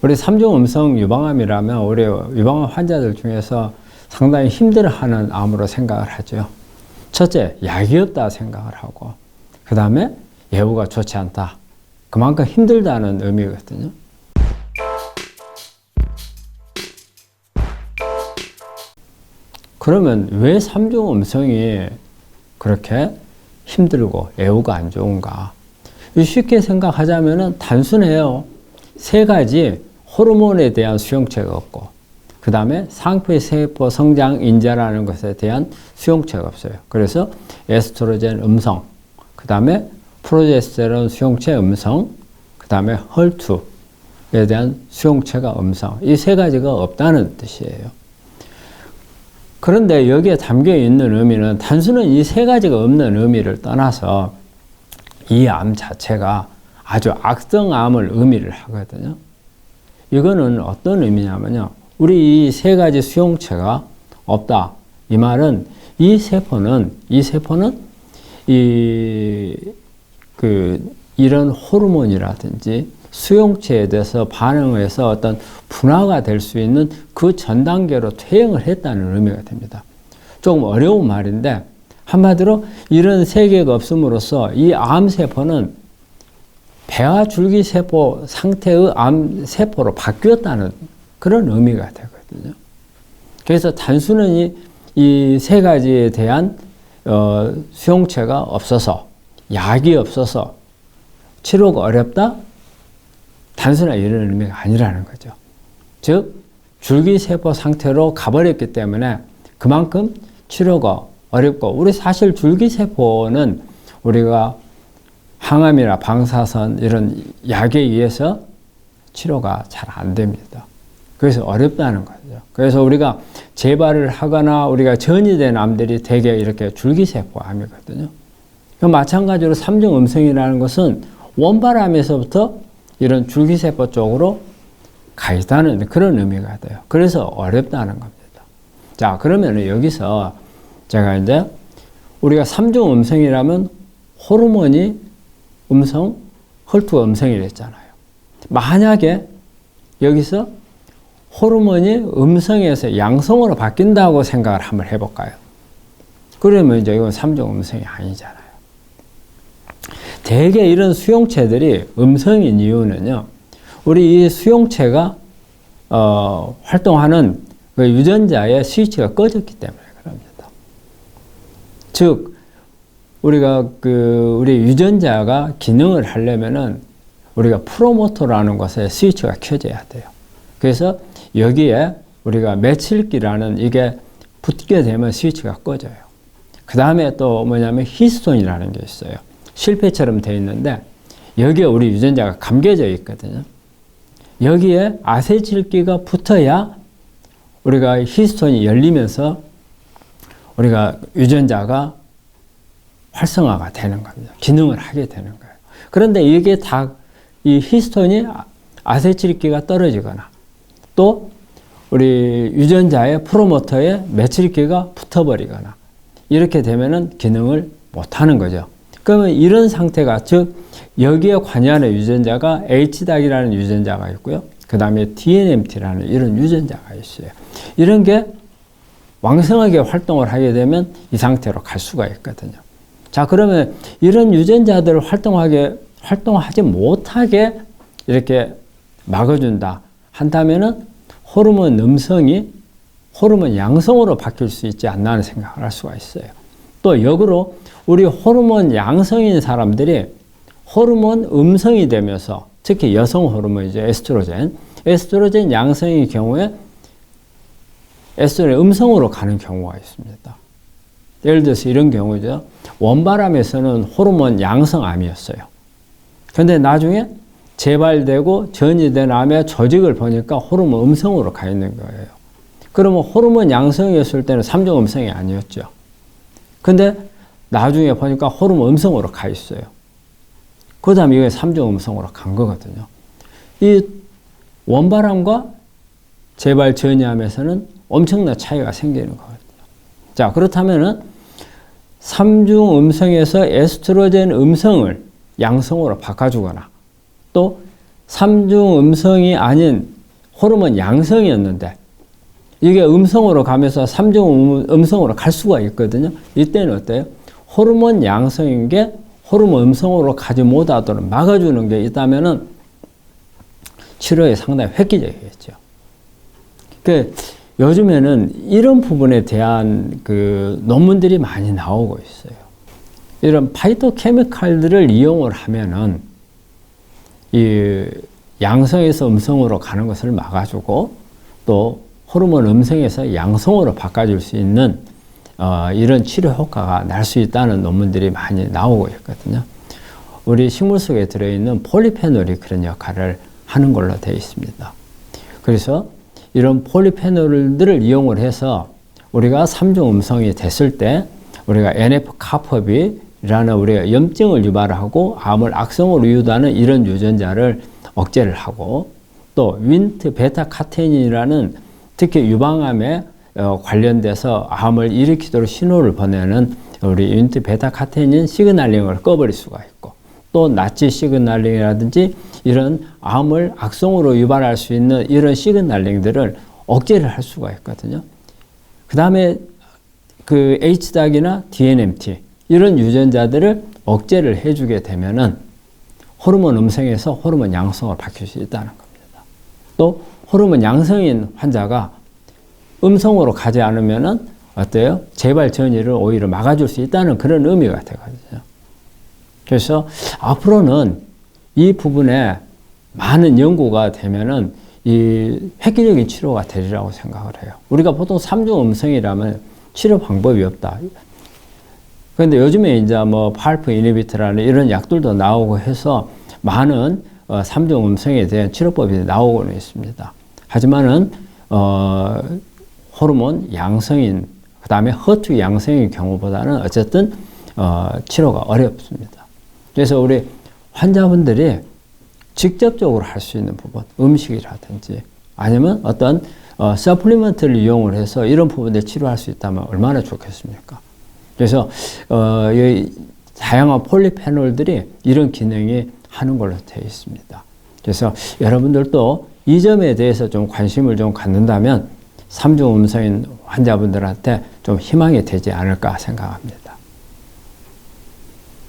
우리 3중 음성 유방암이라면 우리 유방암 환자들 중에서 상당히 힘들어하는 암으로 생각을 하죠. 첫째, 약이 없다 생각을 하고, 그 다음에 예후가 좋지 않다. 그만큼 힘들다는 의미거든요. 그러면 왜 3중 음성이 그렇게 힘들고 예후가 안 좋은가? 쉽게 생각하자면 단순해요. 세 가지 호르몬에 대한 수용체가 없고, 그 다음에 상피세포 성장 인자라는 것에 대한 수용체가 없어요. 그래서 에스트로겐 음성, 그 다음에 프로제스테론 수용체 음성, 그 다음에 헐투에 대한 수용체가 음성. 이 세 가지가 없다는 뜻이에요. 그런데 여기에 담겨 있는 의미는 단순한 이 세 가지가 없는 의미를 떠나서 이 암 자체가 아주 악성암을 의미를 하거든요. 이거는 어떤 의미냐면요. 우리 이 세 가지 수용체가 없다. 이 말은 이 세포는 이런 호르몬이라든지 수용체에 대해서 반응해서 어떤 분화가 될 수 있는 그 전 단계로 퇴행을 했다는 의미가 됩니다. 조금 어려운 말인데 한마디로 이런 세 개가 없음으로써 이 암세포는 배아 줄기세포 상태의 암세포로 바뀌었다는 그런 의미가 되거든요. 그래서 단순히 이 세 가지에 대한 수용체가 없어서, 약이 없어서 치료가 어렵다? 단순한 이런 의미가 아니라는 거죠. 즉 줄기세포 상태로 가버렸기 때문에 그만큼 치료가 어렵고, 우리 사실 줄기세포는 우리가 항암이나 방사선 이런 약에 의해서 치료가 잘 안 됩니다. 그래서 어렵다는 거죠. 그래서 우리가 재발을 하거나 우리가 전이된 암들이 대개 이렇게 줄기세포 암이거든요. 마찬가지로 3중 음성이라는 것은 원발암에서부터 이런 줄기세포 쪽으로 가 있다는 그런 의미가 돼요. 그래서 어렵다는 겁니다. 자, 그러면 여기서 제가 이제 우리가 3중 음성이라면 호르몬이 음성, 헐투가 음성이랬잖아요. 만약에 여기서 호르몬이 음성에서 양성으로 바뀐다고 생각을 한번 해볼까요? 그러면 이제 이건 3중 음성이 아니잖아요. 대개 이런 수용체들이 음성인 이유는요, 우리 이 수용체가 활동하는 그 유전자의 스위치가 꺼졌기 때문에 그럽니다. 즉, 우리가 우리 유전자가 기능을 하려면은 우리가 프로모터라는 것에 스위치가 켜져야 돼요. 그래서 여기에 우리가 메칠기라는 이게 붙게 되면 스위치가 꺼져요. 그 다음에 또 뭐냐면 히스톤이라는 게 있어요. 실패처럼 되어 있는데 여기에 우리 유전자가 감겨져 있거든요. 여기에 아세틸기가 붙어야 우리가 히스톤이 열리면서 우리가 유전자가 활성화가 되는 겁니다. 기능을 하게 되는 거예요. 그런데 이게 다 이 히스톤이 아세틸기가 떨어지거나 또 우리 유전자의 프로모터에 메칠기가 붙어버리거나 이렇게 되면은 기능을 못하는 거죠. 그러면 이런 상태가, 즉 여기에 관여하는 유전자가 HDAC이라는 유전자가 있고요. 그 다음에 DNMT라는 이런 유전자가 있어요. 이런 게 왕성하게 활동을 하게 되면 이 상태로 갈 수가 있거든요. 자, 그러면 이런 유전자들을 활동하지 못하게 이렇게 막아준다 한다면은 호르몬 음성이 호르몬 양성으로 바뀔 수 있지 않나 하는 생각을 할 수가 있어요. 또 역으로 우리 호르몬 양성인 사람들이 호르몬 음성이 되면서, 특히 여성 호르몬이죠. 에스트로겐 양성의 경우에 에스트로겐 음성으로 가는 경우가 있습니다. 예를 들어서 이런 경우죠. 원발암에서는 호르몬 양성암이었어요. 그런데 나중에 재발되고 전이된 암의 조직을 보니까 호르몬 음성으로 가 있는 거예요. 그러면 호르몬 양성이었을 때는 3중 음성이 아니었죠. 근데 나중에 보니까 호르몬 음성으로 가 있어요. 그 다음에 이게 3중 음성으로 간 거거든요. 이 원발암과 재발 전이암에서는 엄청난 차이가 생기는 거거든요. 자, 그렇다면은 3중 음성에서 에스트로겐 음성을 양성으로 바꿔주거나 또 3중 음성이 아닌 호르몬 양성이었는데 이게 음성으로 가면서 3중 음성으로 갈 수가 있거든요. 이때는 어때요? 호르몬 양성인 게 호르몬 음성으로 가지 못하도록 막아주는 게 있다면은 치료에 상당히 획기적이겠죠. 그 요즘에는 이런 부분에 대한 그 논문들이 많이 나오고 있어요. 이런 파이토케미칼들을 이용을 하면은 이 양성에서 음성으로 가는 것을 막아주고 또 호르몬 음성에서 양성으로 바꿔줄 수 있는 이런 치료 효과가 날 수 있다는 논문들이 많이 나오고 있거든요. 우리 식물 속에 들어있는 폴리페놀이 그런 역할을 하는 걸로 되어 있습니다. 그래서 이런 폴리페놀들을 이용을 해서 우리가 3중 음성이 됐을 때 우리가 NF-카법이라는 우리가 염증을 유발하고 암을 악성으로 유도하는 이런 유전자를 억제를 하고 또 윈트 베타카테닌이라는 특히 유방암에 관련돼서 암을 일으키도록 신호를 보내는 우리 윈트 베타카테닌 시그널링을 꺼버릴 수가 있고 또 나치 시그널링이라든지 이런 암을 악성으로 유발할 수 있는 이런 시그널링들을 억제를 할 수가 있거든요. 그 다음에 그 HDAC이나 DNMT 이런 유전자들을 억제를 해주게 되면은 호르몬 음성에서 호르몬 양성으로 바뀔 수 있다는 겁니다. 또 호르몬 양성인 환자가 음성으로 가지 않으면은 어때요? 재발 전이를 오히려 막아줄 수 있다는 그런 의미가 되거든요. 그래서 앞으로는 이 부분에 많은 연구가 되면은 이 획기적인 치료가 되리라고 생각을 해요. 우리가 보통 3중 음성이라면 치료 방법이 없다. 그런데 요즘에 이제 뭐 팔프 이니비트라는 이런 약들도 나오고 해서 많은 3중 음성에 대한 치료법이 나오고는 있습니다. 하지만은 호르몬 양성인 그 다음에 허투 양성인 경우보다는 어쨌든 치료가 어렵습니다. 그래서 우리 환자분들이 직접적으로 할 수 있는 부분, 음식이라든지 아니면 어떤 서플리먼트를 이용을 해서 이런 부분들 치료할 수 있다면 얼마나 좋겠습니까? 그래서 이 다양한 폴리페놀들이 이런 기능이 하는 걸로 되어 있습니다. 그래서 여러분들도 이 점에 대해서 좀 관심을 좀 갖는다면 3중 음성인 환자분들한테 좀 희망이 되지 않을까 생각합니다.